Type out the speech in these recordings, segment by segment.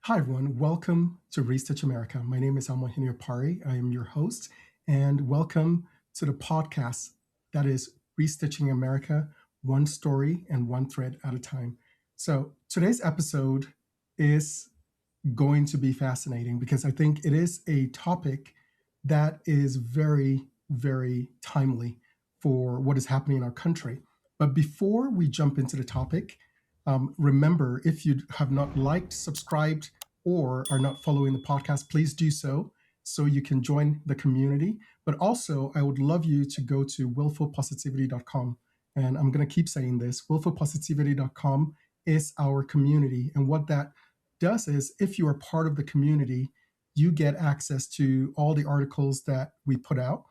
Hi, everyone. Welcome to Restitch America. My name is Alma Ohene-Opare. I am your host, and welcome to the podcast that is Restitching America, one story and one thread at a time. So, today's episode is going to be fascinating because I think it is a topic that is very, very timely for what is happening in our country. But before we jump into the topic, remember, if you have not liked, subscribed, or are not following the podcast, please do so you can join the community. But also, I would love you to go to willfulpositivity.com. And I'm going to keep saying this: willfulpositivity.com is our community. And what that does is, if you are part of the community, you get access to all the articles that we put out.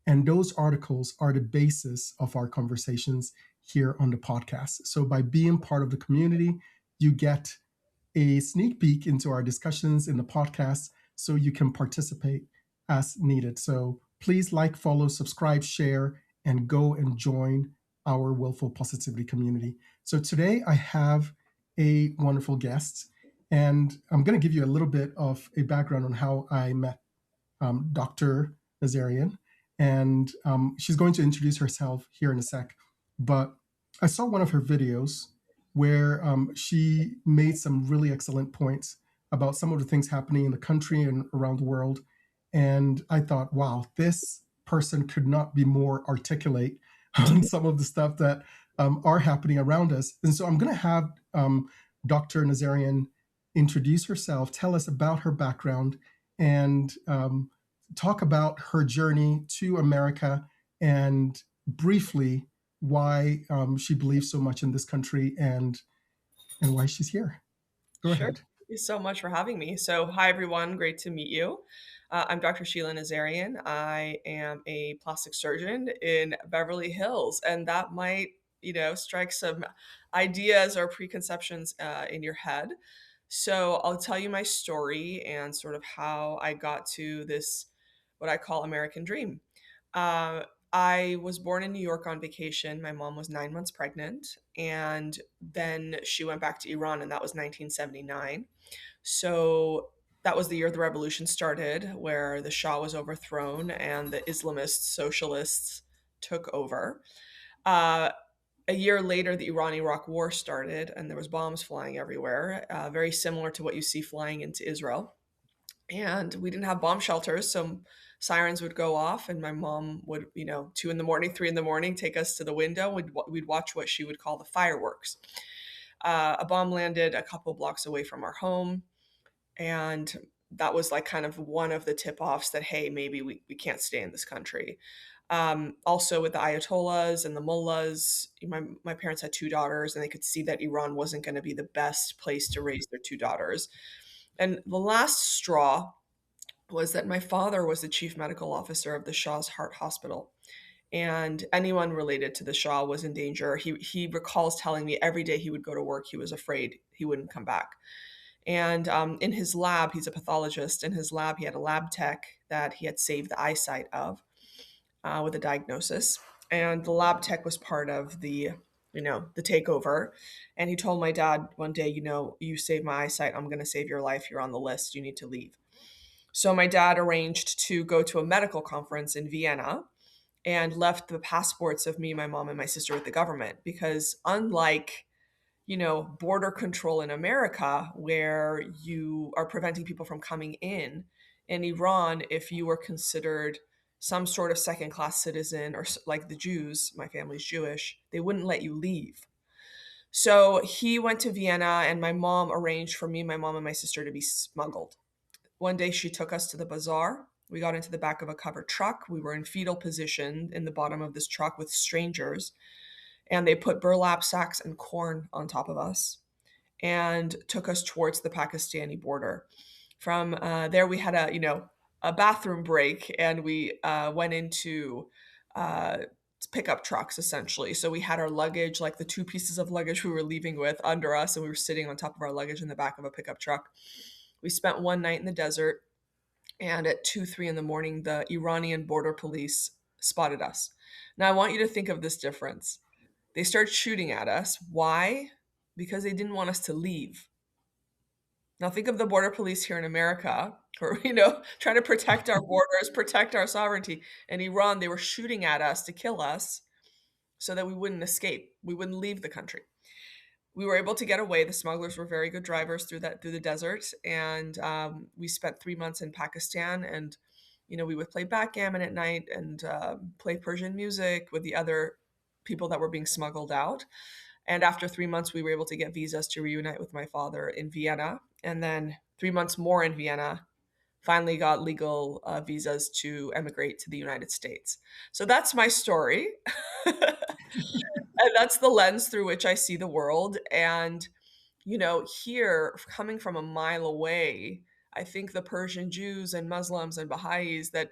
And those articles are the basis of our conversations here on the podcast. So by being part of the community, you get a sneak peek into our discussions in the podcast so you can participate as needed. So please like, follow, subscribe, share, and go and join our Willful Positivity community. So today I have a wonderful guest, and I'm going to give you a little bit of a background on how I met Dr. Nazarian, and she's going to introduce herself here in a sec. But I saw one of her videos where she made some really excellent points about some of the things happening in the country and around the world. And I thought, wow, this person could not be more articulate on some of the stuff that are happening around us. And so I'm going to have Dr. Nazarian introduce herself, tell us about her background, and talk about her journey to America and briefly why she believes so much in this country and why she's here. Go Sure. ahead. Thank you so much for having me. So, hi everyone. Great to meet you. I'm Dr. Sheila Nazarian. I am a plastic surgeon in Beverly Hills, and that might, strike some ideas or preconceptions in your head. So, I'll tell you my story and sort of how I got to this, what I call American dream. Uh, I was born in New York on vacation. My mom was 9 months pregnant, and then she went back to Iran, and that was 1979. So that was the year the revolution started, where the Shah was overthrown and the Islamist socialists took over. Uh, a year later, the Iran-Iraq War started, and there was bombs flying everywhere, very similar to what you see flying into Israel. And we didn't have bomb shelters, so sirens would go off, and my mom would, 2 in the morning, 3 in the morning, take us to the window. We'd watch what she would call the fireworks. A bomb landed a couple blocks away from our home, and that was like kind of one of the tip offs that, hey, maybe we can't stay in this country. Also, with the ayatollahs and the mullahs, my parents had two daughters, and they could see that Iran wasn't going to be the best place to raise their two daughters. And the last straw was that my father was the chief medical officer of the Shah's Heart Hospital. And anyone related to the Shah was in danger. He recalls telling me every day he would go to work, he was afraid he wouldn't come back. And in his lab, he's a pathologist. In his lab, he had a lab tech that he had saved the eyesight of with a diagnosis. And the lab tech was part of the takeover. And he told my dad one day, you saved my eyesight. I'm going to save your life. You're on the list. You need to leave. So my dad arranged to go to a medical conference in Vienna and left the passports of me, my mom, and my sister with the government because unlike border control in America, where you are preventing people from coming in Iran, if you were considered some sort of second class citizen or like the Jews, my family's Jewish, they wouldn't let you leave. So he went to Vienna, and my mom arranged for me, my mom, and my sister to be smuggled. One day she took us to the bazaar. We got into the back of a covered truck. We were in fetal position in the bottom of this truck with strangers, and they put burlap sacks and corn on top of us and took us towards the Pakistani border. From there, we had a bathroom break, and we went into uh, pickup trucks essentially. So we had our luggage, like the two pieces of luggage we were leaving with, under us, and we were sitting on top of our luggage in the back of a pickup truck. We spent one night in the desert, and at 2, 3 in the morning, the Iranian border police spotted us. Now, I want you to think of this difference. They started shooting at us. Why? Because they didn't want us to leave. Now think of the border police here in America who are, trying to protect our borders, protect our sovereignty. In Iran, they were shooting at us to kill us so that we wouldn't escape. We wouldn't leave the country. We were able to get away. The smugglers were very good drivers through the desert, and we spent 3 months in Pakistan. And we would play backgammon at night and play Persian music with the other people that were being smuggled out. And after 3 months, we were able to get visas to reunite with my father in Vienna. And then 3 months more in Vienna, finally got legal visas to emigrate to the United States. So that's my story. And that's the lens through which I see the world. And, here, coming from a mile away, I think the Persian Jews and Muslims and Baha'is that,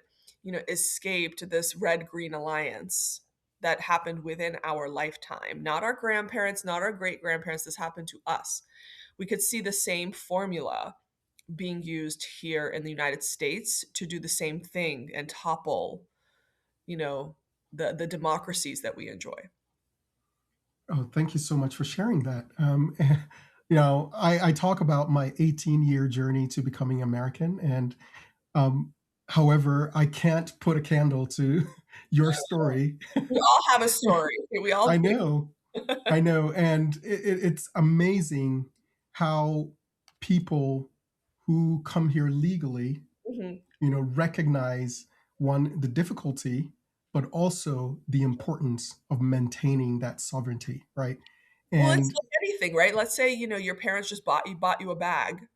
escaped this red green alliance that happened within our lifetime, not our grandparents, not our great grandparents, this happened to us. We could see the same formula being used here in the United States to do the same thing and topple, you know, the democracies that we enjoy. Oh, thank you so much for sharing that. I talk about my 18-year journey to becoming American, and um, however, I can't put a candle to your story. We all have a story. We all I do. know, I know, and it's amazing how people who come here legally, Mhm. recognize one, the difficulty, but also the importance of maintaining that sovereignty, right? Well, it's And like anything, right? Let's say, your parents just bought you a bag.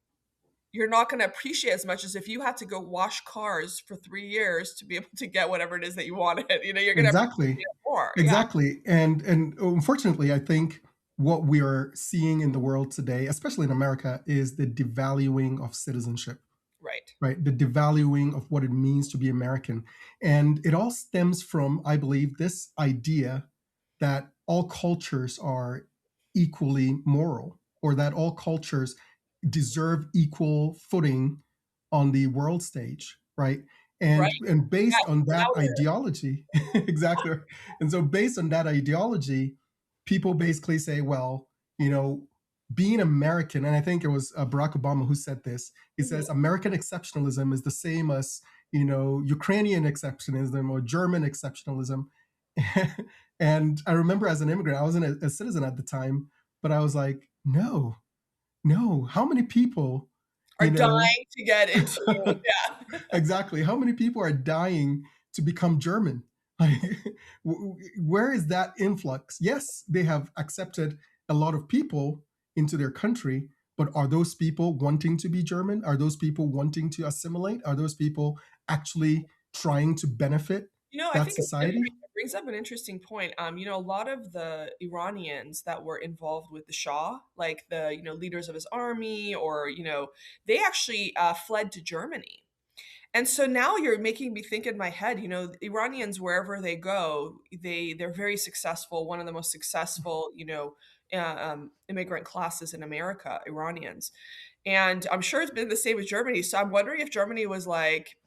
You're not gonna appreciate as much as if you had to go wash cars for 3 years to be able to get whatever it is that you wanted. You're gonna appreciate exactly, it more. Yeah, exactly, and unfortunately, I think what we are seeing in the world today, especially in America, is the devaluing of citizenship, right. right? The devaluing of what it means to be American. And it all stems from, I believe, this idea that all cultures are equally moral, or that all cultures deserve equal footing on the world stage, right? Right. And based Yes, on that louder. ideology, exactly. And so based on that ideology, people basically say, well, being American, and I think it was Barack Obama who said this. He Mhm. says American exceptionalism is the same as Ukrainian exceptionalism or German exceptionalism. And I remember as an immigrant, I wasn't a citizen at the time, but I was like, no, no. How many people, Are you know, dying to get into. Yeah. exactly? How many people are dying to become German? Like, where is that influx? Yes, they have accepted a lot of people into their country, but are those people wanting to be German? Are those people wanting to assimilate? Are those people actually trying to benefit I that think society? it brings up an interesting point. A lot of the Iranians that were involved with the Shah, like the leaders of his army, or they actually fled to Germany. And so now you're making me think in my head, the Iranians, wherever they go, they're very successful. One of the most successful, immigrant classes in America, Iranians. And I'm sure it's been the same with Germany. So I'm wondering if Germany was like,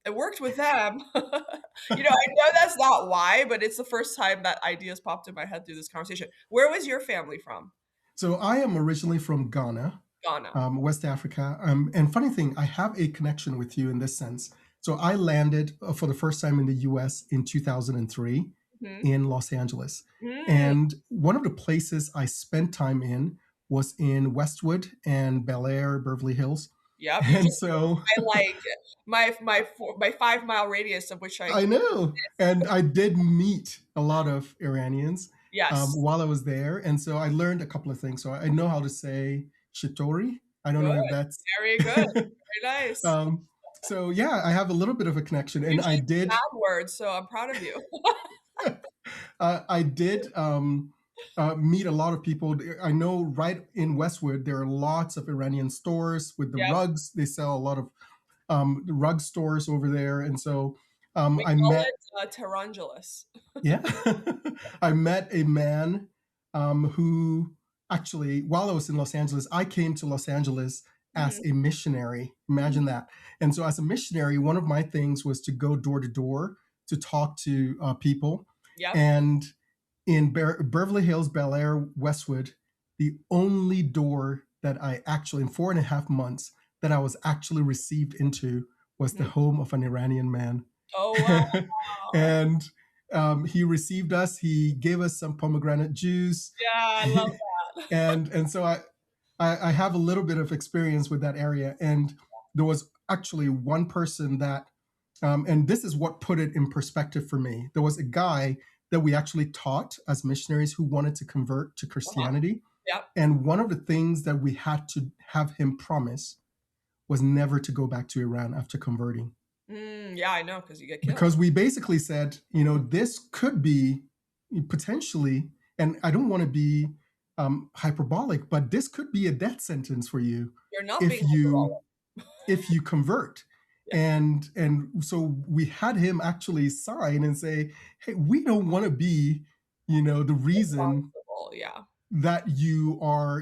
it worked with them. I know that's not why, but it's the first time that ideas popped in my head through this conversation. Where was your family from? So I am originally from Ghana, Ghana. West Africa. And funny thing, I have a connection with you in this sense. So I landed for the first time in the US in 2003 Hmm. in Los Angeles. Mm. And one of the places I spent time in was in Westwood and Bel Air, Beverly Hills. Yep, you And just so I like my 5 mile radius of which I I know. And I did meet a lot of Iranians yes. while I was there. And so I learned a couple of things. So I know how to say shitori. I don't Good. know if that's. Very good. Very nice. um, so yeah, I have a little bit of a connection. And Usually it's bad words, so I'm proud of you. I did meet a lot of people. I know right in Westwood, there are lots of Iranian stores with the Yep. rugs. They sell a lot of rug stores over there. And so We I call met. it, tarantulus. Yeah. I met a man who actually, while I was in Los Angeles, I came to Los Angeles as Mhm, a missionary. mhm. Imagine that. And so, as a missionary, one of my things was to go door to door to talk to people. Yep. And in Beverly Hills, Bel Air, Westwood, the only door that I actually, in 4.5 months, that I was actually received into was the Mhm. home of an Iranian man. Oh, wow. And he received us. He gave us some pomegranate juice. Yeah, I love that. And so I have a little bit of experience with that area. And there was actually one person that, and this is what put it in perspective for me. There was a guy that we actually taught as missionaries who wanted to convert to Uh-huh. Christianity. Yep. And one of the things that we had to have him promise was never to go back to Iran after converting. Yeah, I know, 'cause you get killed. Because we basically said, this could be potentially, and I don't want to be hyperbolic, but this could be a death sentence for you You're not being if you hyperbolic. if you convert. Yeah, And so we had him actually sign and say, hey, we don't want to be, the reason responsible, yeah. that you are,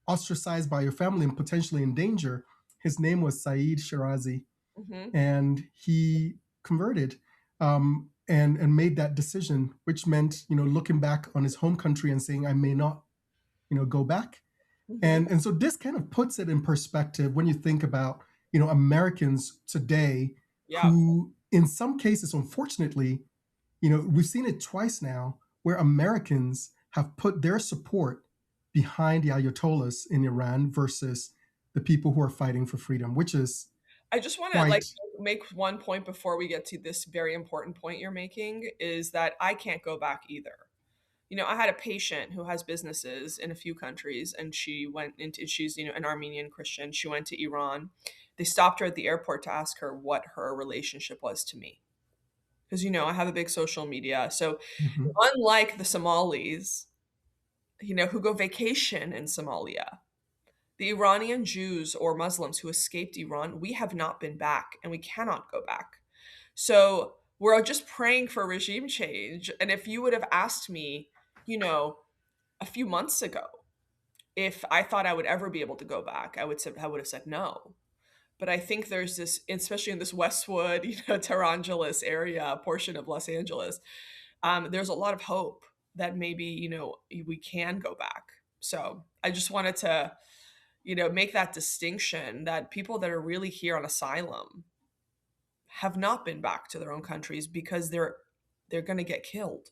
ostracized by your family and potentially in danger. His name was Saeed Shirazi, Mhm. and he converted, and made that decision, which meant, looking back on his home country and saying, I may not, go back. Mhm. And so this kind of puts it in perspective when you think about, Americans today Yep. who, in some cases, unfortunately, we've seen it twice now where Americans have put their support behind the Ayatollahs in Iran versus the people who are fighting for freedom, which is I just wanna, like, quite. make one point before we get to this very important point you're making, is that I can't go back either. I had a patient who has businesses in a few countries, and she's, an Armenian Christian. She went to Iran. They stopped her at the airport to ask her what her relationship was to me. Because, I have a big social media. So, Mhm. unlike the Somalis, who go vacation in Somalia, the Iranian Jews or Muslims who escaped Iran, we have not been back and we cannot go back. So we're just praying for regime change. And if you would have asked me, a few months ago, if I thought I would ever be able to go back, I would have said no. But I think there's this, especially in this Westwood, Tehran-Angeles area portion of Los Angeles, there's a lot of hope that maybe, we can go back. So I just wanted to, make that distinction that people that are really here on asylum have not been back to their own countries because they're going to get killed,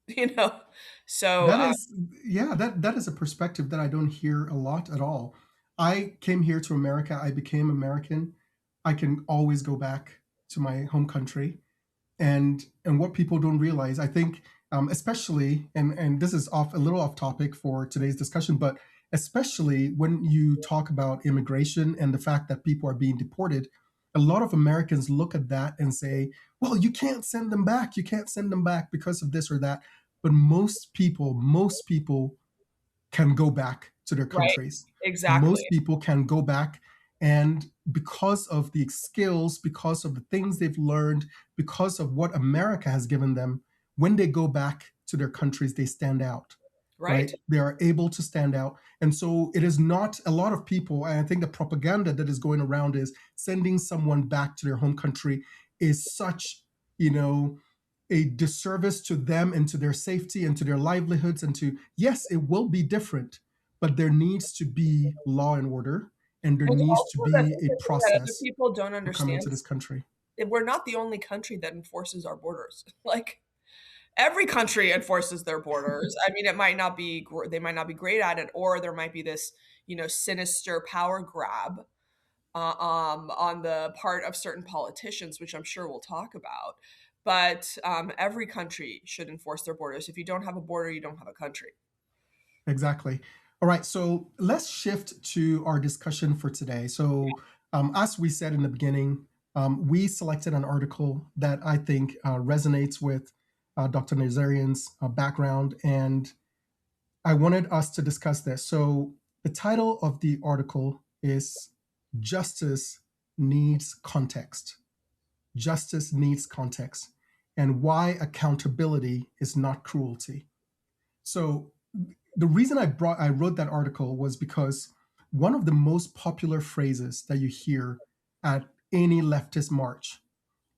you know. So That is, yeah, that is a perspective that I don't hear a lot at all. I came here to America. I became American. I can always go back to my home country. And what people don't realize, I think, especially, and this is off a little off topic for today's discussion, but especially when you talk about immigration and the fact that people are being deported, a lot of Americans look at that and say, well, you can't send them back. You can't send them back because of this or that. But most people can go back to their right, countries. exactly, Most people can go back, and because of the skills, because of the things they've learned, because of what America has given them, when they go back to their countries, they stand out, right, right? They are able to stand out. And so it is not a lot of people, and I think the propaganda that is going around is sending someone back to their home country is such, you know, a disservice to them and to their safety and to their livelihoods and to, yes, it will be different, but there needs to be law and order, and there and needs to also the be a biggest thing that other process people don't for coming understand to is this country. that we're not the only country that enforces our borders. Like, every country enforces their borders. I mean, they might not be great at it, or there might be this, sinister power grab on the part of certain politicians, which I'm sure we'll talk about. But every country should enforce their borders. If you don't have a border, you don't have a country. Exactly. All right, so let's shift to our discussion for today. So, as we said in the beginning, we selected an article that I think resonates with Dr. Nazarian's background, and I wanted us to discuss this. So, the title of the article is Justice Needs Context. Justice Needs Context, and why accountability is not cruelty. So, the reason I wrote that article was because one of the most popular phrases that you hear at any leftist march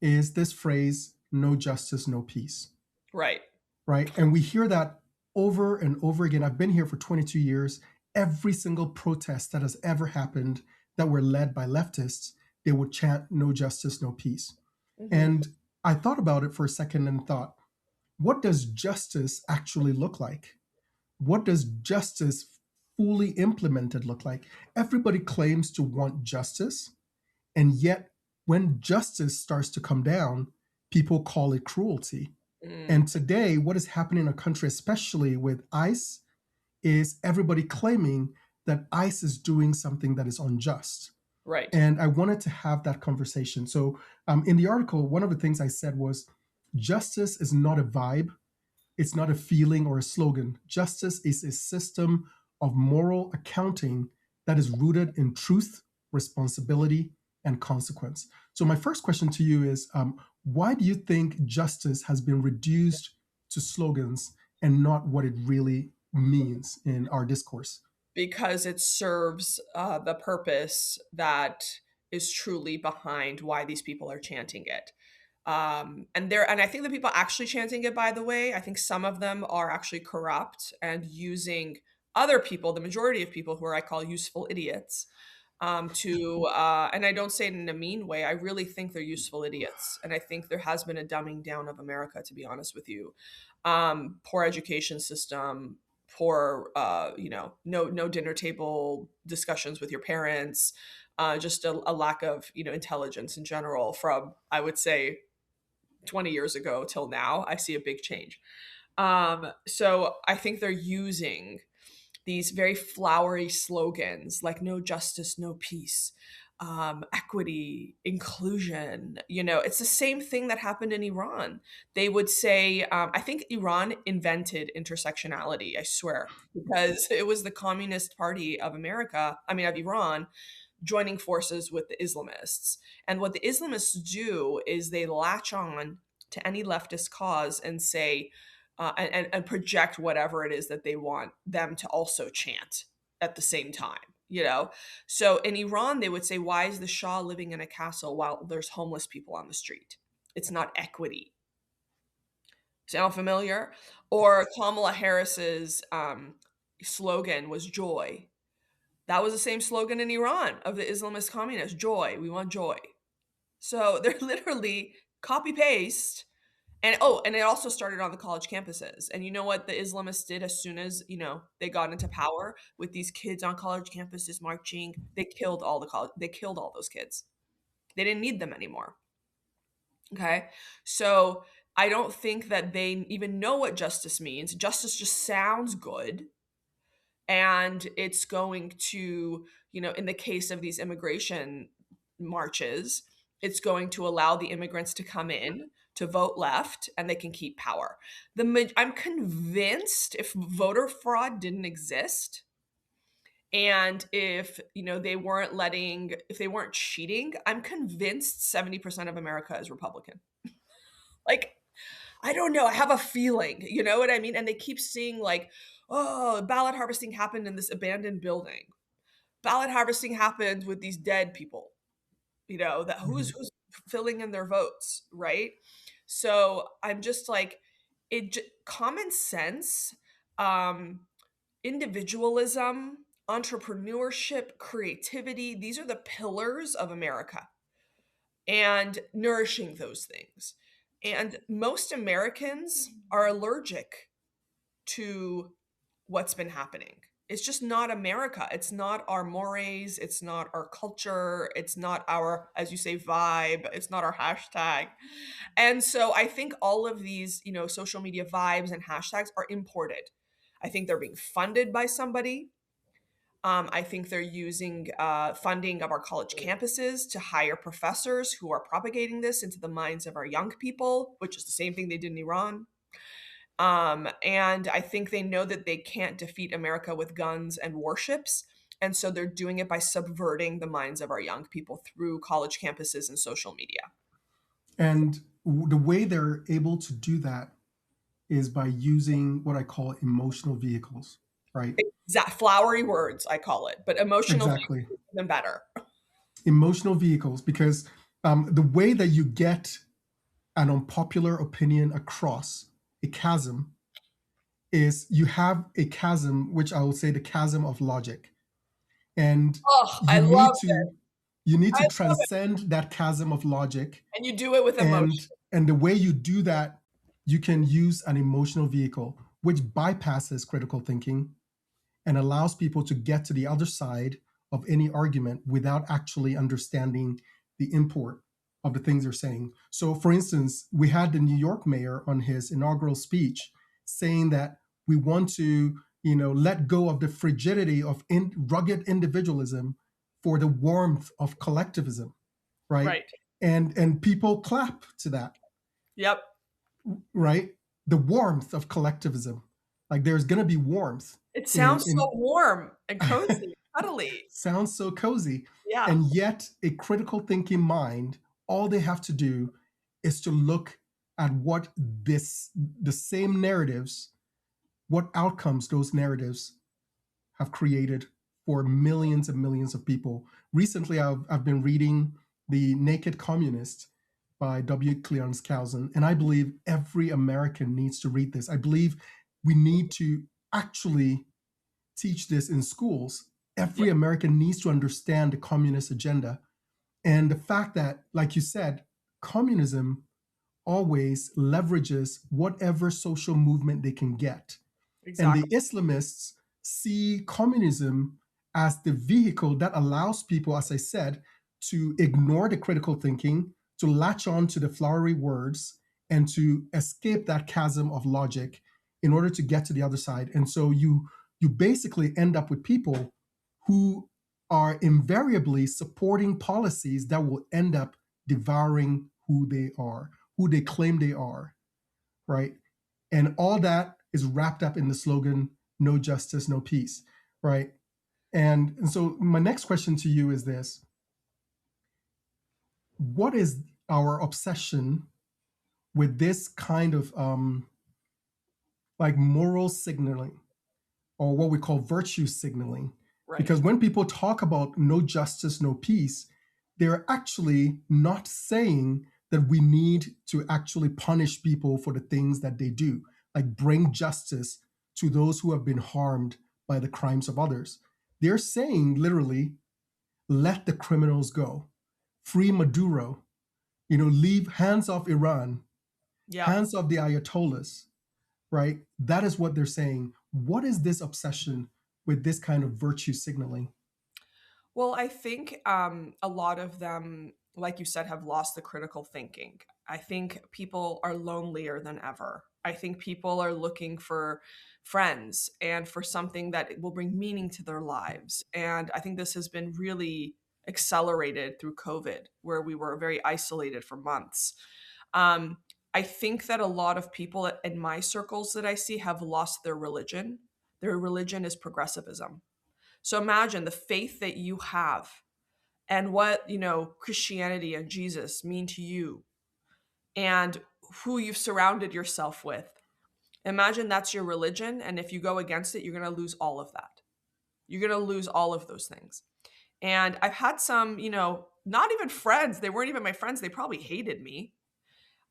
is this phrase, no justice, no peace, Right. right? And we hear that over and over again. I've been here for 22 years. every single protest that has ever happened that were led by leftists, they would chant no justice, no peace. Hmm. And I thought about it for a second and thought, what does justice actually look like? What does justice fully implemented look like? Everybody claims to want justice, and yet when justice starts to come down, people call it cruelty. Mm, And today, what is happening in a country, especially with ICE, is everybody claiming that ICE is doing something that is unjust. right. And I wanted to have that conversation. So, in the article, one of the things I said was justice is not a vibe, it's not a feeling or a slogan. Justice is a system of moral accounting that is rooted in truth, responsibility, and consequence. So, my first question to you is why do you think justice has been reduced to slogans and not what it really means in our discourse? Because it serves the purpose that is truly behind why these people are chanting it. And I think the people actually chanting it, by the way, I think some of them are actually corrupt and using other people, the majority of people who are I call useful idiots, and I don't say it in a mean way. I really think they're useful idiots, and I think there has been a dumbing down of America, to be honest with you. Poor education system, poor, no dinner table discussions with your parents, just a lack of intelligence in general from I would say 20 years ago till now. I see a big change. So I think they're using these very flowery slogans like no justice, no peace, equity, inclusion. It's the same thing that happened in Iran. They would say, I think Iran invented intersectionality, I swear, because it was the Communist Party of America, I mean, of Iran, joining forces with the Islamists. And what the Islamists do is they latch on to any leftist cause and say, and project whatever it is that they want them to also chant at the same time. So in Iran they would say, why is the Shah living in a castle while there's homeless people on the street? It's not equity. Sound familiar? Or Kamala Harris's slogan was joy. That was the same slogan in Iran of the Islamist communists: joy, we want joy. So they're literally copy paste. And it also started on the college campuses. And you know what the Islamists did as soon as, they got into power with these kids on college campuses marching? They killed all those kids. They didn't need them anymore. Okay? So I don't think that they even know what justice means. Justice just sounds good, and it's going to, in the case of these immigration marches, it's going to allow the immigrants to come in to vote left and they can keep power. I'm convinced if voter fraud didn't exist, and if they weren't cheating, I'm convinced 70% of America is Republican. Like, I don't know. I have a feeling, you know what I mean? And they keep seeing like, oh, ballot harvesting happened in this abandoned building. Ballot harvesting happened with these dead people. That who's Mhm. who's filling in their votes, right? So I'm just like, common sense, um, individualism, entrepreneurship, creativity. These are the pillars of America, and nourishing those things. And most Americans are allergic to what's been happening. It's just not America. It's not our mores. It's not our culture. It's not our, as you say, vibe. It's not our hashtag. And so I think all of these, social media vibes and hashtags are imported. I think they're being funded by somebody. I think they're using funding of our college campuses to hire professors who are propagating this into the minds of our young people, which is the same thing they did in Iran. And I think they know that they can't defeat America with guns and warships. And so they're doing it by subverting the minds of our young people through college campuses and social media. And the way they're able to do that is by using what I call emotional vehicles, right? Flowery words, I call it, but emotional Exactly. vehicles, even better. Emotional vehicles, because the way that you get an unpopular opinion across a chasm is you have a chasm, which I would say the chasm of logic, and Oh, I you love need it. to you need I to love it. transcend that chasm of logic, And you do it with and emotion. the way you do that, you can use an emotional vehicle which bypasses critical thinking and allows people to get to the other side of any argument without actually understanding the import of the things they're saying. So, for instance, we had the New York mayor on his inaugural speech saying that we want to, let go of the frigidity of rugged individualism for the warmth of collectivism, right? Right. And people clap to that, Yep. right? The warmth of collectivism. Like there's going to be warmth It in sounds so warm and cozy, cuddly. sounds so cozy. Yeah, And yet, a critical thinking mind, all they have to do is to look at the same narratives, what outcomes those narratives have created for millions and millions of people. Recently, I've been reading The Naked Communist by W. Cleon Skousen, and I believe every American needs to read this. I believe we need to actually teach this in schools. yeah, Every American needs to understand the communist agenda and the fact that, like you said, communism always leverages whatever social movement they can get. And the exactly. Islamists see communism as the vehicle that allows people, as I said, to ignore the critical thinking, to latch on to the flowery words, and to escape that chasm of logic in order to get to the other side. And so you basically end up with people who are invariably supporting policies that will end up devouring who they are, who they claim they are, right? And all that is wrapped up in the slogan, no justice, no peace, right? And so my next question to you is this: what is our obsession with this kind of like moral signaling, or what we call virtue signaling? Right. Because when people talk about no justice, no peace, they're actually not saying that we need to actually punish people for the things that they do, like bring justice to those who have been harmed by the crimes of others. They're saying literally, let the criminals go, free Maduro, leave hands off Iran, Yeah. hands off the Ayatollahs, right? That is what they're saying. What is this obsession with this kind of virtue signaling? Well, I think a lot of them, like you said, have lost the critical thinking. I think people are lonelier than ever. I think people are looking for friends and for something that will bring meaning to their lives. And I think this has been really accelerated through COVID, where we were very isolated for months. Um, I think that a lot of people in my circles that I see have lost their religion. Their religion is progressivism. So imagine the faith that you have and what, Christianity and Jesus mean to you and who you've surrounded yourself with. Imagine that's your religion. And if you go against it, you're going to lose all of that. You're going to lose all of those things. And I've had some, not even friends. They weren't even my friends. They probably hated me.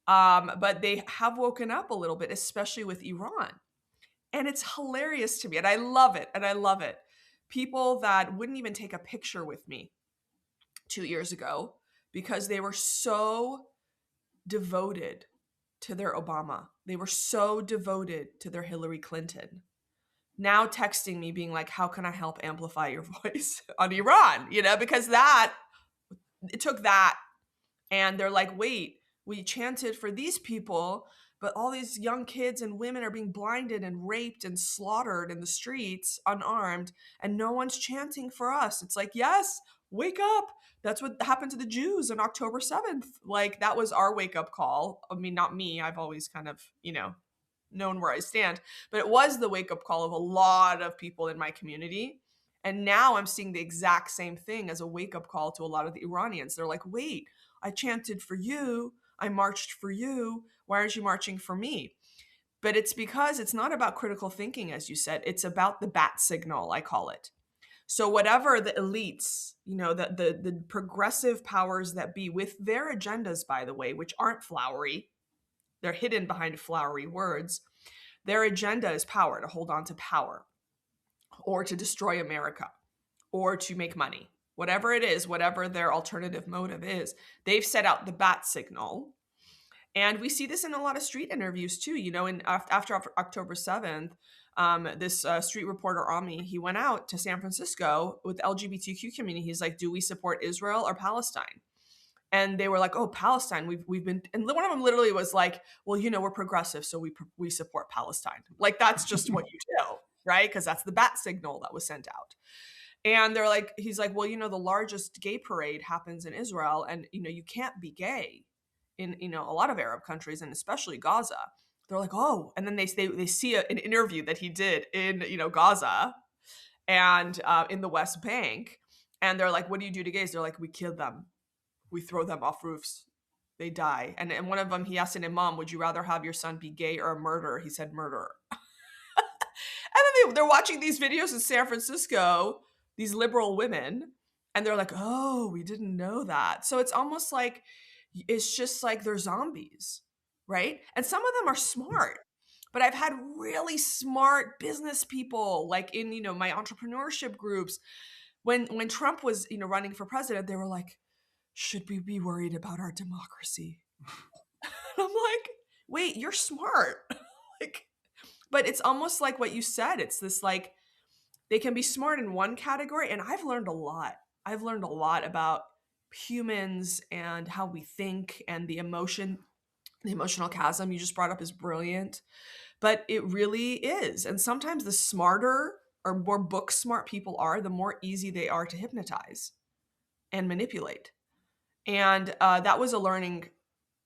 But they have woken up a little bit, especially with Iran. And it's hilarious to me. And I love it. And I love it. People that wouldn't even take a picture with me 2 years ago because they were so devoted to their Obama. They were so devoted to their Hillary Clinton. Now texting me being like, how can I help amplify your voice on Iran? Because it took that. And they're like, wait, we chanted for these people, but all these young kids and women are being blinded and raped and slaughtered in the streets unarmed, and no one's chanting for us. It's like, yes, wake up. That's what happened to the Jews on October 7th. Like, that was our wake up call. I mean, not me. I've always kind of, known where I stand, but it was the wake up call of a lot of people in my community. And now I'm seeing the exact same thing as a wake up call to a lot of the Iranians. They're like, wait, I chanted for you. I marched for you. Why aren't you marching for me? But it's because it's not about critical thinking, as you said. It's about the bat signal, I call it. So whatever the elites, the progressive powers that be with their agendas, by the way, which aren't flowery, they're hidden behind flowery words. Their agenda is power, to hold on to power, or to destroy America, or to make money. Whatever it is, whatever their alternative motive is, they've set out the bat signal. And we see this in a lot of street interviews too. After October 7th, this street reporter, Ami, he went out to San Francisco with the LGBTQ community. He's like, do we support Israel or Palestine? And they were like, "Oh, Palestine. We've been." And one of them literally was like, "Well, we're progressive, so we support Palestine." Like that's just what you do, right? Because that's the bat signal that was sent out. And he's like, "Well, the largest gay parade happens in Israel, and you can't be gay in a lot of Arab countries, and especially Gaza." They're like, "Oh," and then they see an interview that he did in Gaza and in the West Bank, and they're like, "What do you do to gays?" They're like, "We kill them. We throw them off roofs. They die." And one of them, he asked an imam, "Would you rather have your son be gay or a murderer?" He said, "Murderer." And then they're watching these videos in San Francisco, these liberal women, and they're like, "Oh, we didn't know that." So it's almost like it's just like they're zombies, right? And some of them are smart. But I've had really smart business people, like in my entrepreneurship groups. When Trump was running for president, they were like, "Should we be worried about our democracy?" And I'm like, wait, you're smart. like, but it's almost like what you said. It's this like they can be smart in one category, and I've learned a lot. I've learned a lot about humans and how we think and the emotional chasm you just brought up is brilliant. But it really is. And sometimes the smarter or more book smart people are, the more easy they are to hypnotize and manipulate. And that was a learning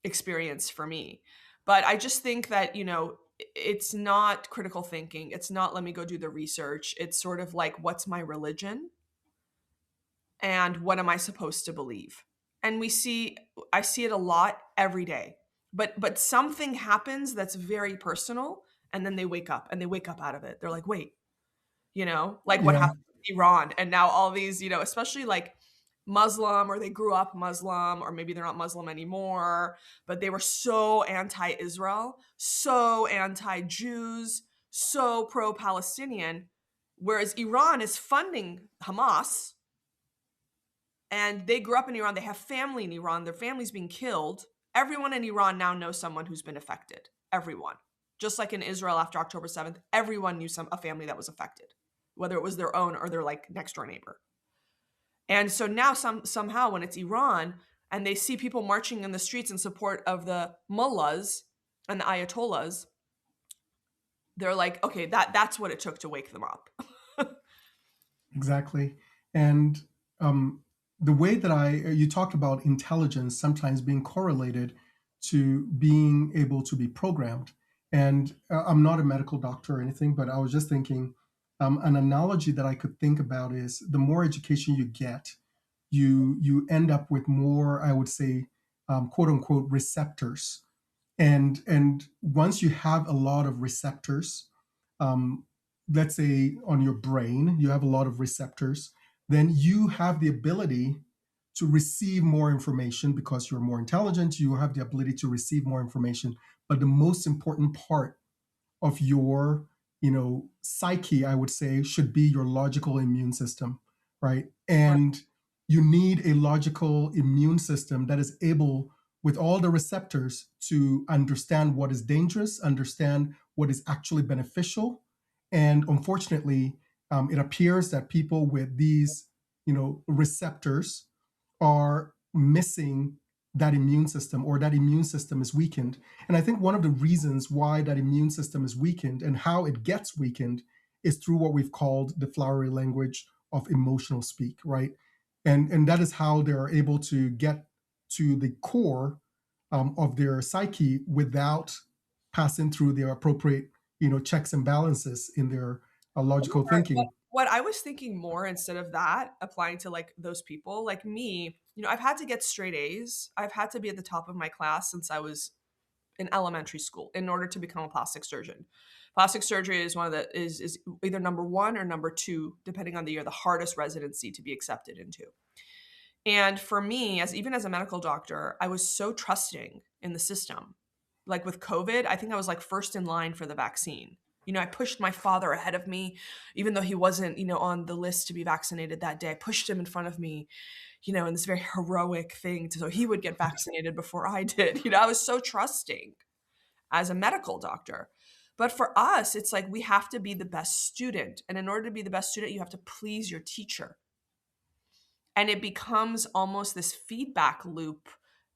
experience for me. But I just think that, it's not critical thinking. It's not, let me go do the research. It's sort of like, what's my religion? And what am I supposed to believe? And I see it a lot every day. But something happens that's very personal, and then they wake up and they wake up out of it. They're like, wait, like what Yeah. happened in Iran. And now all these, especially like Muslim, or they grew up Muslim, or maybe they're not Muslim anymore, but they were so anti-Israel, so anti-Jews, so pro-Palestinian, whereas Iran is funding Hamas, and they grew up in Iran, they have family in Iran, their family's being killed. Everyone in Iran now knows someone who's been affected. Everyone. Just like in Israel after October 7th, everyone knew a family that was affected, whether it was their own or their like next door neighbor. And so now somehow when it's Iran and they see people marching in the streets in support of the mullahs and the ayatollahs, they're like, okay, that's what it took to wake them up. Exactly. And the way that you talked about intelligence sometimes being correlated to being able to be programmed. And I'm not a medical doctor or anything, but I was just thinking an analogy that I could think about is the more education you get, you end up with more, I would say, quote unquote, receptors. And once you have a lot of receptors, um, let's say on your brain, you have a lot of receptors, then you have the ability to receive more information because you're more intelligent. You have the ability to receive more information. But the most important part of your psyche, I would say, should be your logical immune system, right? Right. And you need a logical immune system that is able, with all the receptors, to understand what is dangerous, understand what is actually beneficial. And unfortunately, it appears that people with these receptors are missing that immune system, or that immune system is weakened. And I think one of the reasons why that immune system is weakened and how it gets weakened is through what we've called the flowery language of emotional speak, right? And that is how they're able to get to the core of their psyche without passing through their appropriate checks and balances in their logical thinking. What I was thinking more, instead of that applying to like those people like me, I've had to get straight A's. I've had to be at the top of my class since I was in elementary school in order to become a plastic surgeon. Plastic surgery is one of the is either number one or number two, depending on the year, the hardest residency to be accepted into. And for me, as even as a medical doctor, I was so trusting in the system. like with COVID, I think I was like first in line for the vaccine. I pushed my father ahead of me, even though he wasn't, on the list to be vaccinated that day. I pushed him in front of me, in this very heroic thing so he would get vaccinated before I did. I was so trusting as a medical doctor. But for us, it's like we have to be the best student. And in order to be the best student, you have to please your teacher. And it becomes almost this feedback loop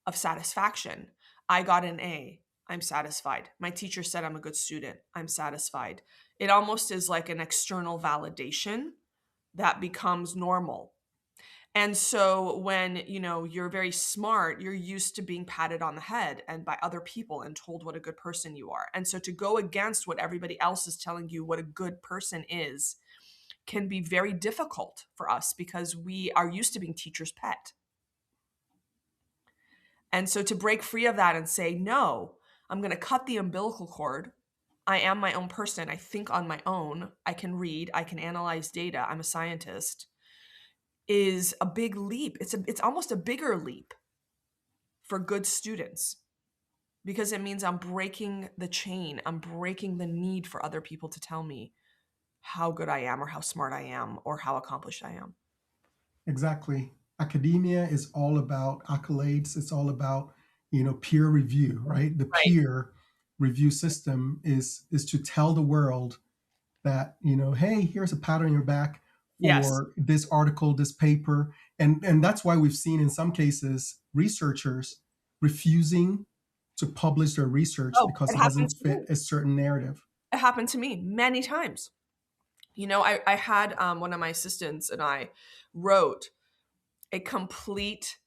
of satisfaction. I got an A. I'm satisfied. My teacher said I'm a good student. I'm satisfied. It almost is like an external validation that becomes normal. And so when, you're very smart, you're used to being patted on the head and by other people and told what a good person you are. And so to go against what everybody else is telling you what a good person is can be very difficult for us because we are used to being teacher's pet. And so to break free of that and say, no, I'm going to cut the umbilical cord. I am my own person. I think on my own. I can read. I can analyze data. I'm a scientist. Is a big leap. It's almost a bigger leap for good students because it means I'm breaking the chain. I'm breaking the need for other people to tell me how good I am or how smart I am or how accomplished I am. Exactly. Academia is all about accolades. It's all about, peer review, right? The Right. peer review system is to tell the world that, hey, here's a pat on your back Yes. for this article, this paper. And that's why we've seen in some cases researchers refusing to publish their research Oh, because it it happened doesn't to me. fit a certain narrative. It happened to me many times. I had one of my assistants and I wrote a complete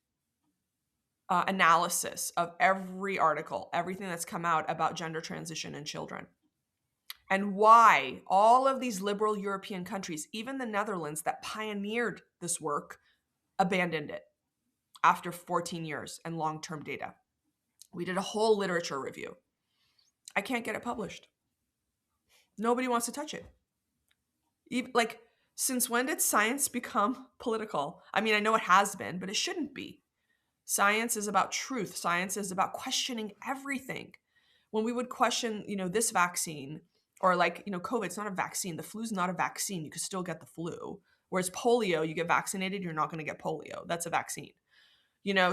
analysis of every article, everything that's come out about gender transition in children. And why all of these liberal European countries, even the Netherlands that pioneered this work, abandoned it after 14 years and long-term data. We did a whole literature review. I can't get it published. Nobody wants to touch it. Like, since when did science become political? I mean, I know it has been, but it shouldn't be. Science is about truth. Science is about questioning everything. When we would question, this vaccine or like, COVID's not a vaccine. The flu's not a vaccine. You could still get the flu. Whereas polio, you get vaccinated, you're not going to get polio. That's a vaccine.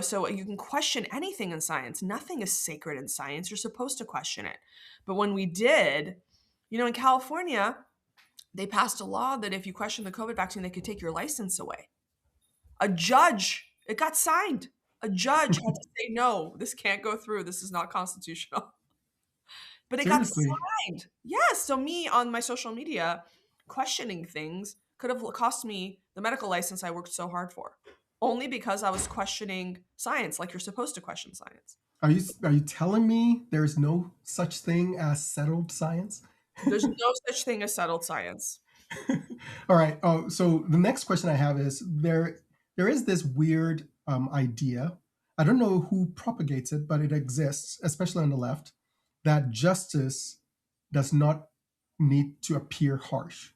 So you can question anything in science. Nothing is sacred in science. You're supposed to question it. But when we did, in California, they passed a law that if you question the COVID vaccine, they could take your license away. A judge, it got signed. A judge had to say, no, this can't go through. This is not constitutional. But it got Seriously. signed. Yes. So me on my social media questioning things could have cost me the medical license I worked so hard for. Only because I was questioning science like you're supposed to question science. Are you telling me there's no such thing as settled science? There's no such thing as settled science. All right. Oh, so the next question I have is there is this weird idea. I don't know who propagates it, but it exists, especially on the left, that justice does not need to appear harsh,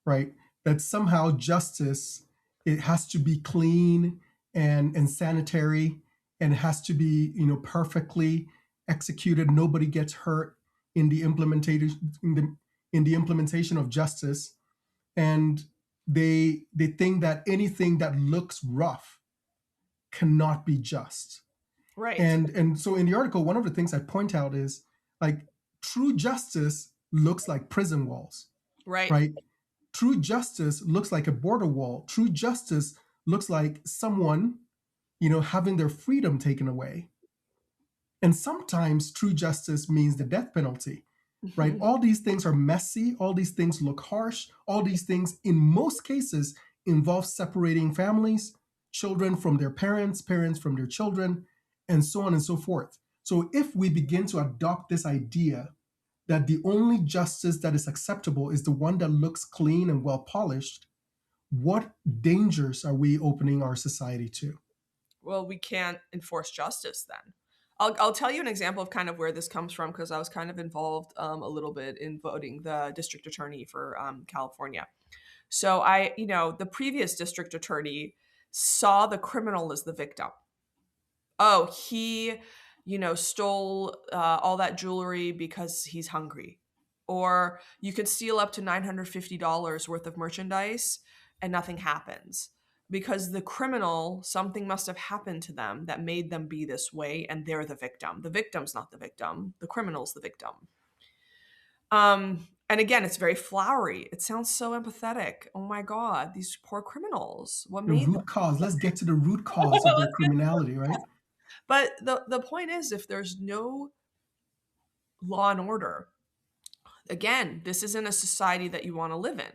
right? That somehow justice, it has to be clean and sanitary, and it has to be perfectly executed. Nobody gets hurt in the implementation in the implementation of justice, and they think that anything that looks rough cannot be just. Right. And so in the article, one of the things I point out is like true justice looks like prison walls, Right. right? True justice looks like a border wall. True justice looks like someone, having their freedom taken away. And sometimes true justice means the death penalty, right? All these things are messy. All these things look harsh. All these things, in most cases, involve separating families, children from their parents, parents from their children, and so on and so forth. So if we begin to adopt this idea that the only justice that is acceptable is the one that looks clean and well polished, what dangers are we opening our society to? Well, we can't enforce justice then. I'll tell you an example of kind of where this comes from because I was kind of involved a little bit in voting the district attorney for California. So the previous district attorney saw the criminal as the victim. Oh, he stole all that jewelry because he's hungry. Or you could steal up to $950 worth of merchandise and nothing happens because the criminal, something must have happened to them that made them be this way, and they're the victim. The victim's not the victim, the criminal's the victim. And again, it's very flowery. It sounds so empathetic. Oh my God, these poor criminals. What The made them? root cause. Let's get to the root cause of their criminality, right? But the point is, if there's no law and order, again, this isn't a society that you want to live in.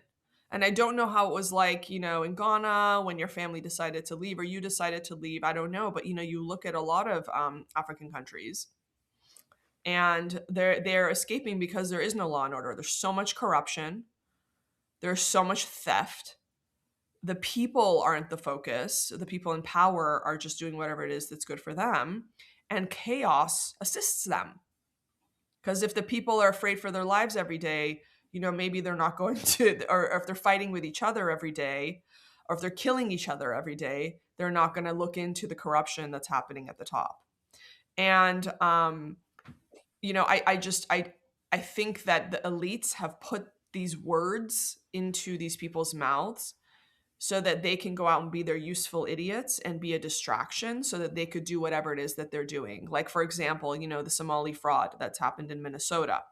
And I don't know how it was like, in Ghana when your family decided to leave or you decided to leave. I don't know. But, you look at a lot of African countries and they're escaping because there is no law and order. There's so much corruption. There's so much theft. The people aren't the focus. The people in power are just doing whatever it is that's good for them. And chaos assists them. Because if the people are afraid for their lives every day, maybe they're not going to, or if they're fighting with each other every day, or if they're killing each other every day, they're not going to look into the corruption that's happening at the top. And, I think that the elites have put these words into these people's mouths so that they can go out and be their useful idiots and be a distraction so that they could do whatever it is that they're doing. Like, for example, the Somali fraud that's happened in Minnesota.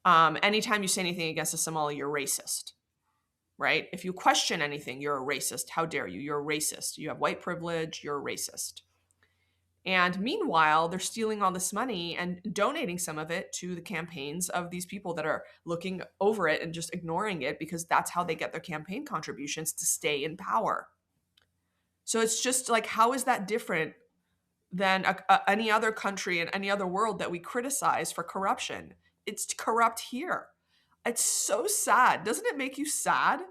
Anytime you say anything against a Somali, you're racist, right? If you question anything, you're a racist. How dare you? You're a racist. You have white privilege. You're a racist. And meanwhile, they're stealing all this money and donating some of it to the campaigns of these people that are looking over it and just ignoring it because that's how they get their campaign contributions to stay in power. So it's just like, how is that different than any other country in any other world that we criticize for corruption? It's corrupt here. It's so sad. Doesn't it make you sad?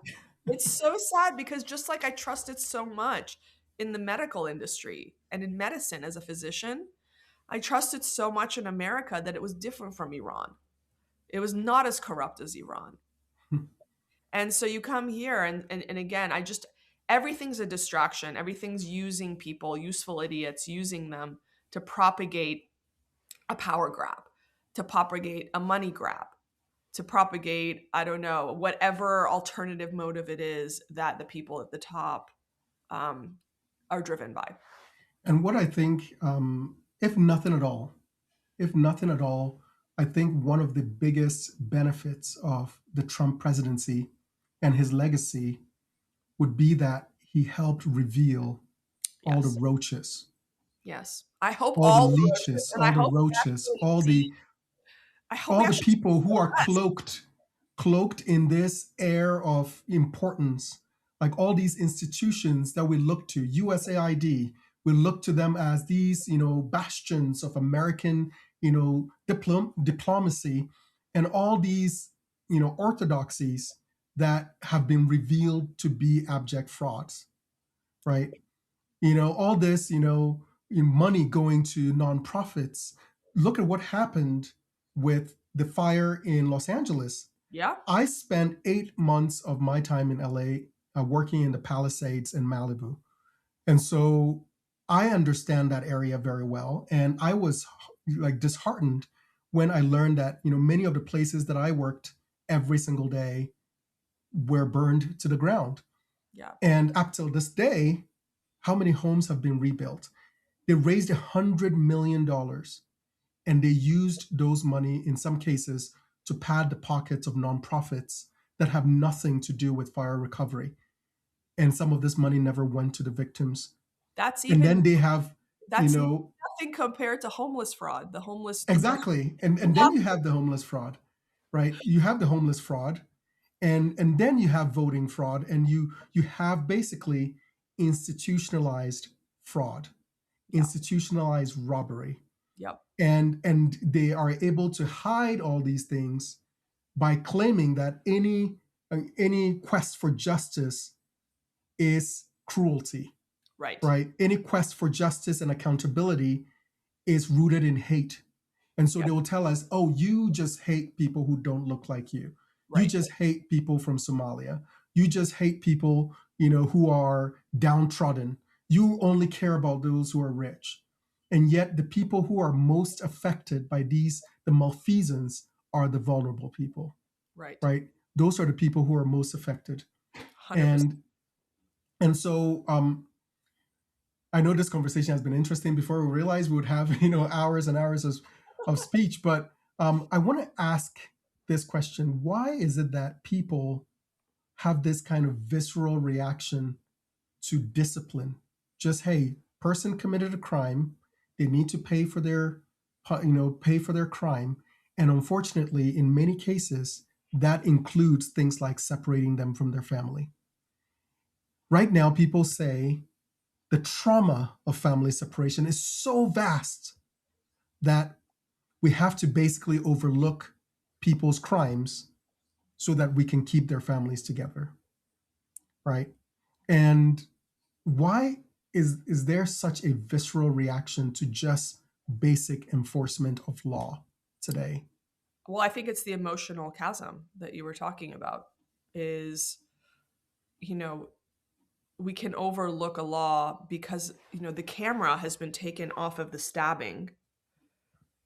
It's so sad because just like I trusted so much in the medical industry and in medicine as a physician, I trusted so much in America that it was different from Iran. It was not as corrupt as Iran. And so you come here and again, everything's a distraction. Everything's using people, useful idiots, using them to propagate a power grab, to propagate a money grab, to propagate, I don't know, whatever alternative motive it is that the people at the top are driven by. And what I think, if nothing at all, if nothing at all, I think one of the biggest benefits of the Trump presidency and his legacy would be that he helped reveal all the Yes. roaches, Yes. I hope all the all, leeches, and I all the hope we roaches, actually see, I hope we all the actually people who are see less. cloaked in this air of importance, like all these institutions that we look to, USAID, we look to them as these, bastions of American, diplomacy, and all these, orthodoxies that have been revealed to be abject frauds, right? All this, money going to nonprofits. Look at what happened with the fire in Los Angeles. Yeah. I spent 8 months of my time in LA working in the Palisades in Malibu. And so I understand that area very well. And I was like disheartened when I learned that, many of the places that I worked every single day were burned to the ground. Yeah. And up till this day, how many homes have been rebuilt? They raised $100 million, and they used those money in some cases to pad the pockets of nonprofits that have nothing to do with fire recovery. And some of this money never went to the victims. That's And even then they have, that's nothing compared to homeless fraud. The homeless exactly. And then you have the homeless fraud, right? You have the homeless fraud, and then you have voting fraud, and you have basically institutionalized fraud, Yeah. institutionalized robbery. Yep. And they are able to hide all these things by claiming that any quest for justice is cruelty, Right. right? Any quest for justice and accountability is rooted in hate. And so Yep. they will tell us, oh, you just hate people who don't look like you. You Right. just hate people from Somalia. You just hate people, who are downtrodden. You only care about those who are rich. And yet the people who are most affected by the malfeasance, are the vulnerable people, Right. right? Those are the people who are most affected. 100%. And so I know this conversation has been interesting. Before we realized we would have hours and hours of speech, but I want to ask this question: why is it that people have this kind of visceral reaction to discipline? Just, hey, person committed a crime, they need to pay for their crime, and unfortunately, in many cases, that includes things like separating them from their family. Right now, people say the trauma of family separation is so vast that we have to basically overlook people's crimes so that we can keep their families together, right? And why is there such a visceral reaction to just basic enforcement of law today? Well, I think it's the emotional chasm that you were talking about is, you know, we can overlook a law because, the camera has been taken off of the stabbing.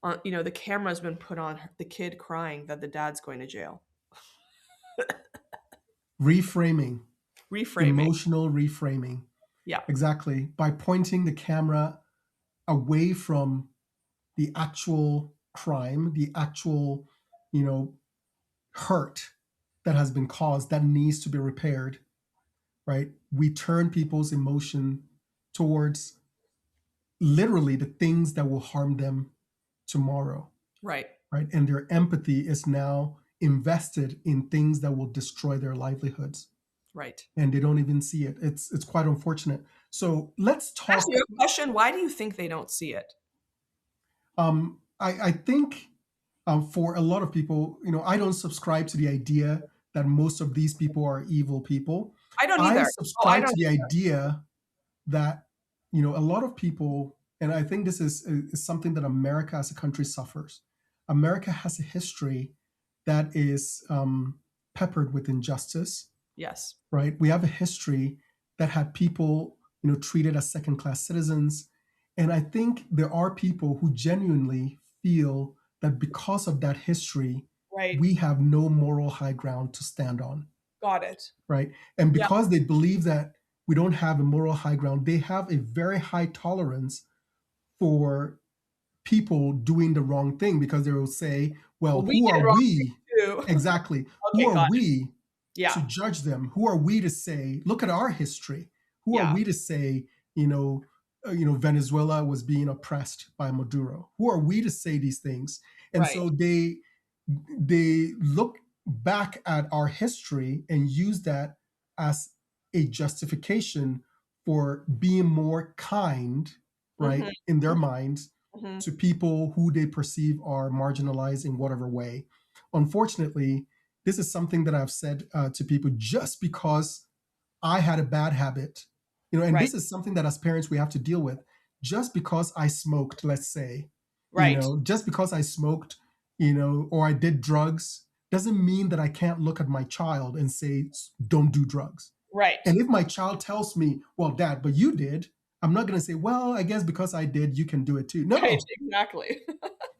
The camera's been put on the kid crying that the dad's going to jail. Reframing, Reframing. emotional reframing. Yeah. Exactly. By pointing the camera away from the actual crime, the actual, you know, hurt that has been caused that needs to be repaired, right? We turn people's emotion towards literally the things that will harm them tomorrow, Right. right? And their empathy is now invested in things that will destroy their livelihoods, Right. and they don't even see it. It's quite unfortunate. So let's Ask you talk. a question. Why do you think they don't see it? I think for a lot of people, I don't subscribe to the idea that most of these people are evil people. I don't I either. Oh, I subscribe to don't the either. idea that a lot of people, and I think this is something that America as a country suffers. America has a history that is peppered with injustice, Yes. right? We have a history that had people treated as second class citizens, and I think there are people who genuinely feel that because of that history, Right. we have no moral high ground to stand on, Got it. right? And Yeah. because they believe that we don't have a moral high ground, they have a very high tolerance for people doing the wrong thing, because they will say, well, Well, we who did are wrong we? too. Exactly. Who Okay, are got it. we to Yeah. judge them? Who are we to say, look at our history? Who are Yeah. we to say, Venezuela was being oppressed by Maduro? Who are we to say these things? And Right. so they look back at our history and use that as a justification for being more kind, right, Mhm. in their Mhm. minds, Mhm. to people who they perceive are marginalized in whatever way. Unfortunately, this is something that I've said to people just because I had a bad habit, and Right. this is something that as parents we have to deal with. Just because I smoked, let's say, Right. just because I smoked, or I did drugs, doesn't mean that I can't look at my child and say, don't do drugs. Right. And if my child tells me, well, dad, but you did, I'm not going to say, well, I guess because I did, you can do it too. Right. No, Exactly.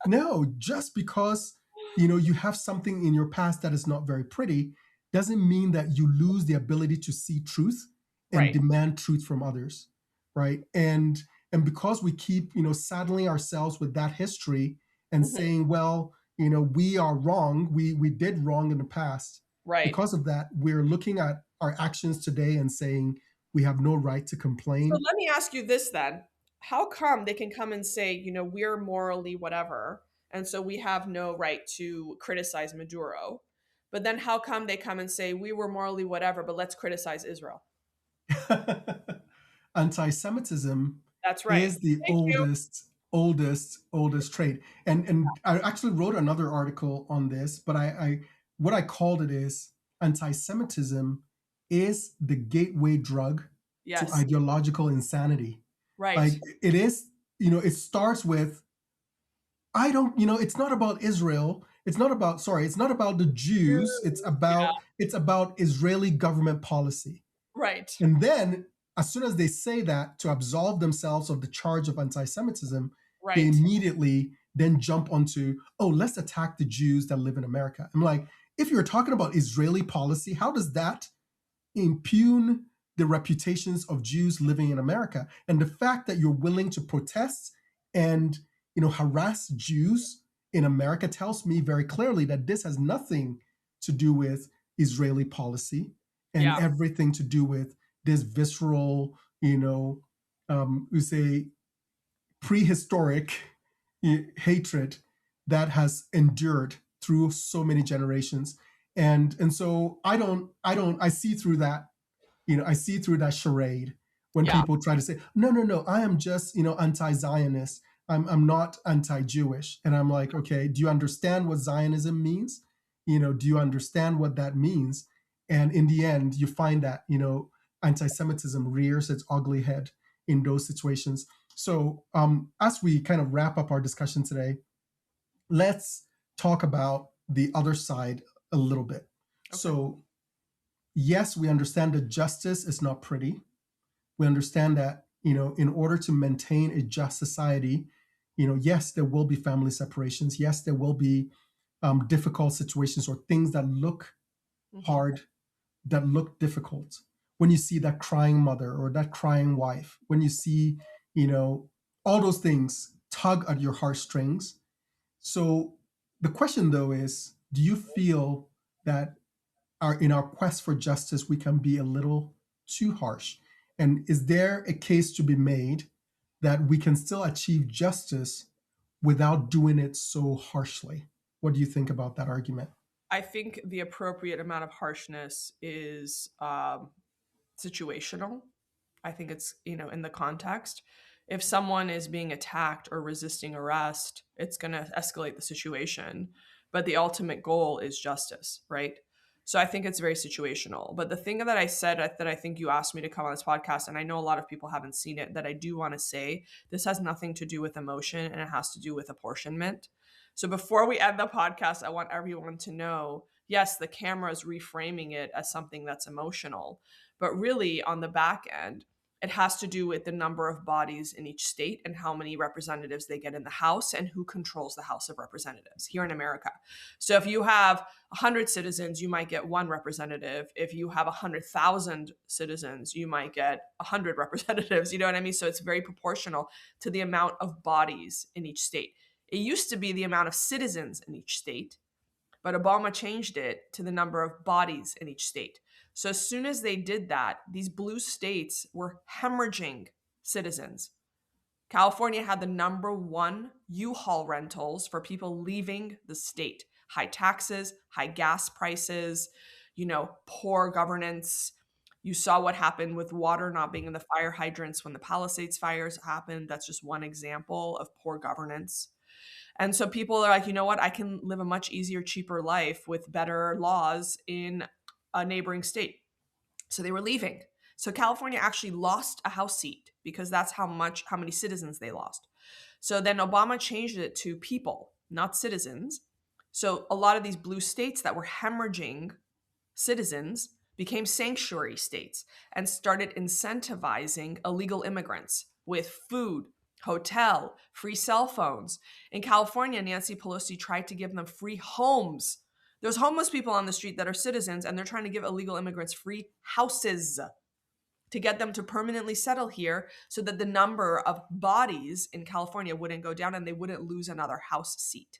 no, just because you have something in your past that is not very pretty doesn't mean that you lose the ability to see truth and Right. demand truth from others, right? And because we keep saddling ourselves with that history and Mhm. saying, well, we are wrong, we did wrong in the past. Right. Because of that, we're looking at our actions today and saying we have no right to So complain. let me ask you this then. How come they can come and say, we're morally whatever, and so we have no right to criticize Maduro? But then how come they come and say we were morally whatever, but let's criticize Israel? Anti-Semitism That's right. is the Thank you. oldest trait. And I actually wrote another article on this, but I what I called it is anti-Semitism is the gateway drug to Yes. ideological insanity. Right. Like it is, it starts with I don't, it's not about Israel. It's not about the Jews. Yeah. It's about Israeli government policy. Right. And then as soon as they say that to absolve themselves of the charge of anti-Semitism, they Right. immediately then jump onto, oh, let's attack the Jews that live in America. I'm like, if you're talking about Israeli policy, how does that impugn the reputations of Jews living in America? And the fact that you're willing to protest and harass Jews in America tells me very clearly that this has nothing to do with Israeli policy and Yeah. everything to do with this visceral, we say prehistoric hatred that has endured through so many generations. And so I see through that, I see through that charade when Yeah. people try to say, no, no, no, I am just, anti-Zionist. I'm not anti-Jewish. And I'm like, okay, do you understand what Zionism means? Do you understand what that means? And in the end, you find that, anti-Semitism rears its ugly head in those situations. So as we kind of wrap up our discussion today, let's talk about the other side a little bit. Okay. So yes, we understand that justice is not pretty. We understand that, in order to maintain a just society, yes, there will be family separations. Yes, there will be difficult situations or things that look Hmm. hard, that look difficult. When you see that crying mother or that crying wife, when you see, all those things tug at your heartstrings. So the question though is, do you feel that in our quest for justice, we can be a little too harsh? And is there a case to be made that we can still achieve justice without doing it so harshly? What do you think about that argument? I think the appropriate amount of harshness is situational. I think it's, in the context. If someone is being attacked or resisting arrest, it's going to escalate the situation. But the ultimate goal is justice, right? So I think it's very situational. But the thing that I said that I think you asked me to come on this podcast, and I know a lot of people haven't seen it, that I do want to say this has nothing to do with emotion and it has to do with apportionment. So before we end the podcast, I want everyone to know yes, the camera is reframing it as something that's emotional, but really, on the back end, it has to do with the number of bodies in each state and how many representatives they get in the House and who controls the House of Representatives here in America. So if you have 100 citizens, you might get one representative. If you have 100,000 citizens, you might get 100 representatives. You know what I mean? So it's very proportional to the amount of bodies in each state. It used to be the amount of citizens in each state, but Obama changed it to the number of bodies in each state. So as soon as they did that, these blue states were hemorrhaging citizens. California had the number one U-Haul rentals for people leaving the state. High taxes, high gas prices, poor governance. You saw what happened with water not being in the fire hydrants when the Palisades fires happened. That's just one example of poor governance. And so people are like, you know what? I can live a much easier, cheaper life with better laws in a neighboring state. So they were leaving. So California actually lost a House seat because that's how many citizens they lost. So then Obama changed it to people, not citizens. So a lot of these blue states that were hemorrhaging citizens became sanctuary states and started incentivizing illegal immigrants with food, hotel, free cell phones. In California, Nancy Pelosi tried to give them free homes. There's homeless people on the street that are citizens, and they're trying to give illegal immigrants free houses to get them to permanently settle here so that the number of bodies in California wouldn't go down and they wouldn't lose another House seat.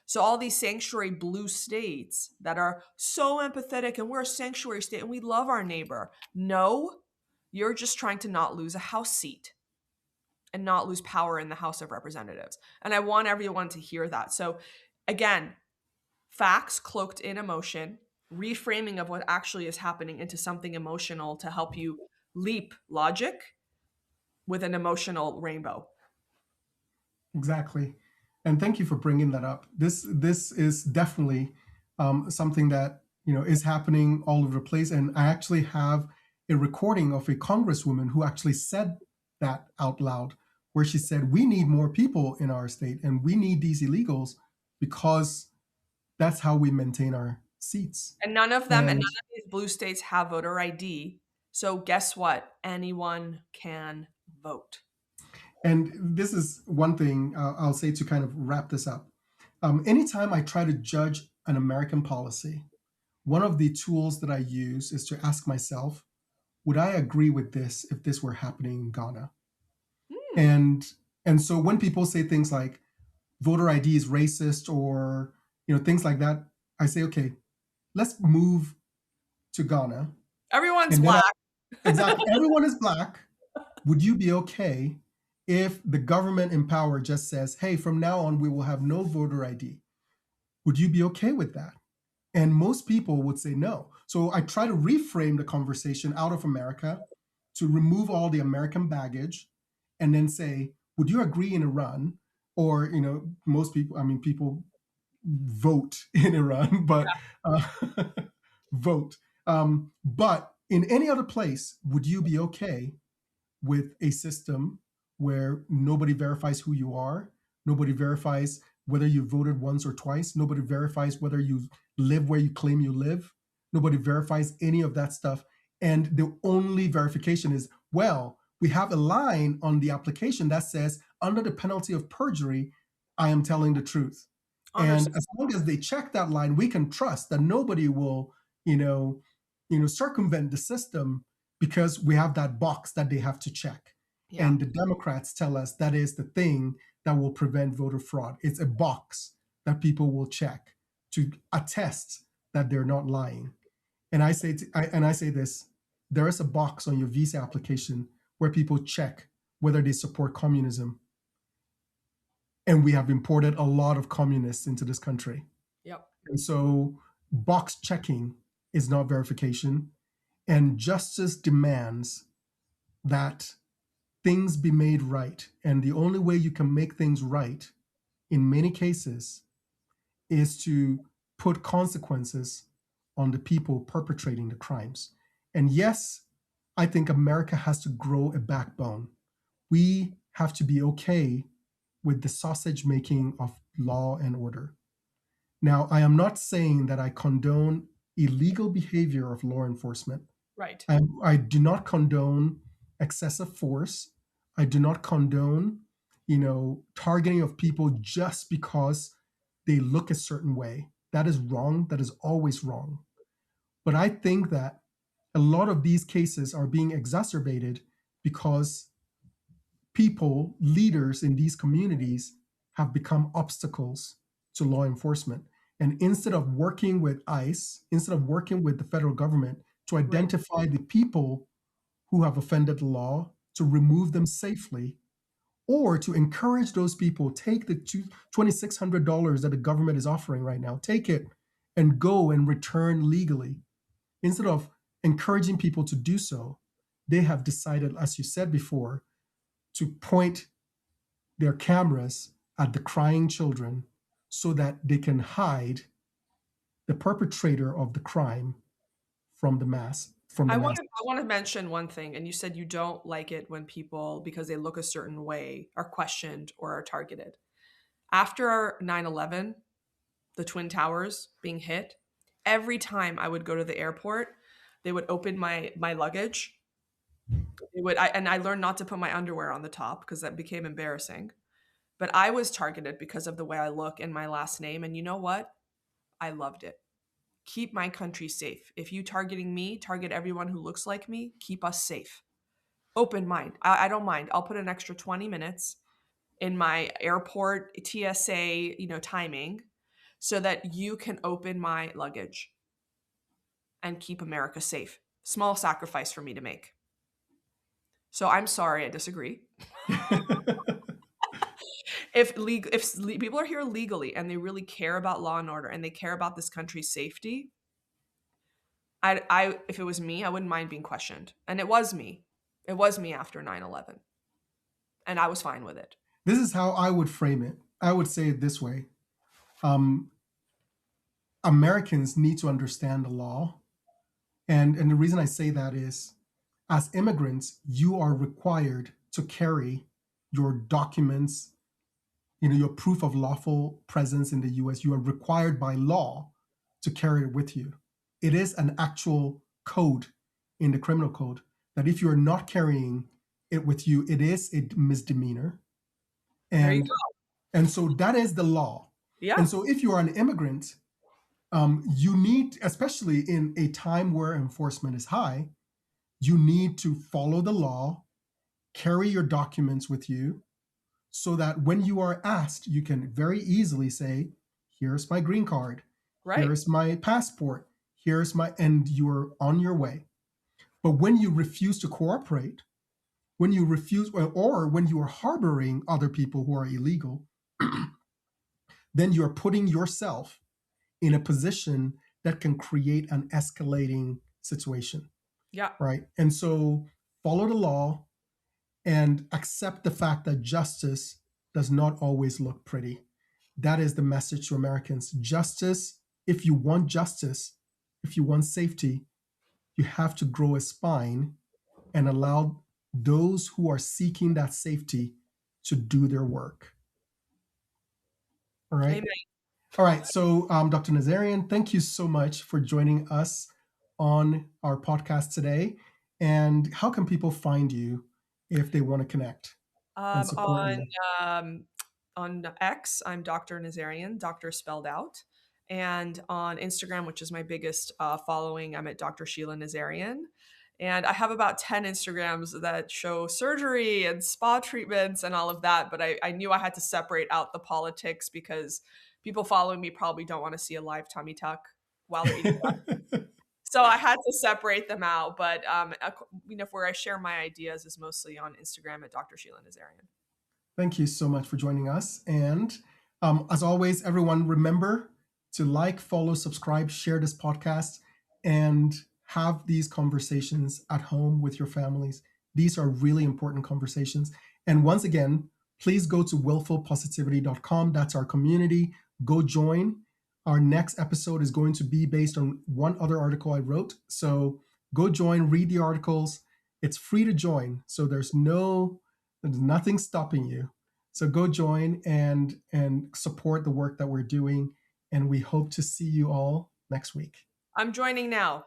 So all these sanctuary blue states that are so empathetic and we're a sanctuary state and we love our neighbor. No, you're just trying to not lose a House seat and not lose power in the House of Representatives. And I want everyone to hear that. So again, facts cloaked in emotion, reframing of what actually is happening into something emotional to help you leap logic with an emotional rainbow. Exactly. And thank you for bringing that up. This is definitely something that is happening all over the place. And I actually have a recording of a congresswoman who actually said that out loud, where she said, "We need more people in our state, and we need these illegals because that's how we maintain our seats." And none of And these blue states have voter ID. So guess what? Anyone can vote. And this is one thing I'll say to kind of wrap this up. Anytime I try to judge an American policy, one of the tools that I use is to ask myself, would I agree with this if this were happening in Ghana? Hmm. And so when people say things like voter ID is racist or things like that, I say, okay, let's move to Ghana. Everyone's And then black. exactly, everyone is black. Would you be okay if the government in power just says, hey, from now on, we will have no voter ID? Would you be okay with that? And most people would say no. So I try to reframe the conversation out of America to remove all the American baggage and then say, would you agree in Iran? Or, most people, I mean, people vote in Iran, but uh, vote. But in any other place, would you be okay with a system where nobody verifies who you are, nobody verifies whether you voted once or twice, nobody verifies whether you live where you claim you live, nobody verifies any of that stuff. And the only verification is, well, we have a line on the application that says, under the penalty of perjury, I am telling the truth. And Understood. as long as they check that line, we can trust that nobody will, circumvent the system because we have that box that they have to check. Yeah. And the Democrats tell us that is the thing that will prevent voter fraud. It's a box that people will check to attest that they're not lying. And I say this: there is a box on your visa application where people check whether they support communism. And we have imported a lot of communists into this country. Yep. And so box checking is not verification. And justice demands that things be made right. And the only way you can make things right in many cases is to put consequences on the people perpetrating the crimes. And yes, I think America has to grow a backbone. We have to be okay with the sausage making of law and order. Now, I am not saying that I condone illegal behavior of law enforcement. Right. I do not condone excessive force. I do not condone, targeting of people just because they look a certain way. That is wrong. That is always wrong. But I think that a lot of these cases are being exacerbated because people, leaders in these communities, have become obstacles to law enforcement. And instead of working with ICE, instead of working with the federal government to Right. identify the people who have offended the law, to remove them safely, or to encourage those people, take the $2,600 that the government is offering right now, take it and go and return legally. Instead of encouraging people to do so, they have decided, as you said before, to point their cameras at the crying children so that they can hide the perpetrator of the crime from the mass, from the mass. I want to mention one thing, and you said you don't like it when people, because they look a certain way, are questioned or are targeted. After 9/11, the Twin Towers being hit, every time I would go to the airport, they would open my luggage. And I learned not to put my underwear on the top because that became embarrassing. But I was targeted because of the way I look and my last name. And you know what? I loved it. Keep my country safe. If you targeting me, target everyone who looks like me, keep us safe. Open mind. I don't mind. I'll put an extra 20 minutes in my airport TSA, timing so that you can open my luggage and keep America safe. Small sacrifice for me to make. So I'm sorry, I disagree. If people are here legally and they really care about law and order and they care about this country's safety, I if it was me, I wouldn't mind being questioned. And it was me. It was me after 9/11, and I was fine with it. This is how I would frame it. I would say it this way: um, Americans need to understand the law. And the reason I say that is, as immigrants, you are required to carry your documents, your proof of lawful presence in the US. You are required by law to carry it with you. It is an actual code in the criminal code that if you're not carrying it with you, it is a misdemeanor. There you And go. and so that is the law. Yeah. And so if you are an immigrant, you need, especially in a time where enforcement is high, you need to follow the law, carry your documents with you, so that when you are asked, you can very easily say, here's my green card, Right. here's my passport, and you're on your way. But when you refuse to cooperate, when you refuse, or when you are harboring other people who are illegal, then you're putting yourself in a position that can create an escalating situation, Yeah. right? And so follow the law and accept the fact that justice does not always look pretty. That is the message to Americans. Justice, if you want justice, if you want safety, you have to grow a spine and allow those who are seeking that safety to do their work. All right. Amen. All right. So, Dr. Nazarian, thank you so much for joining us on our podcast today. And how can people find you if they want to connect and Um, support on you? um, on X, I'm Dr. Nazarian, Doctor spelled out, and on Instagram, which is my biggest following, I'm at Dr. Sheila Nazarian, and I have about 10 Instagrams that show surgery and spa treatments and all of that. But I knew I had to separate out the politics because people following me probably don't want to see a live tummy tuck while they're eating. So I had to separate them out, but where I share my ideas is mostly on Instagram at Dr. Sheila Nazarian. Thank you so much for joining us. And as always, everyone, remember to like, follow, subscribe, share this podcast, and have these conversations at home with your families. These are really important conversations. And once again, please go to willfulpositivity.com. That's our community. Go join. Our next episode is going to be based on one other article I wrote. So go join, read the articles. It's free to join. So there's nothing stopping you. So go join and support the work that we're doing. And we hope to see you all next week. I'm joining now.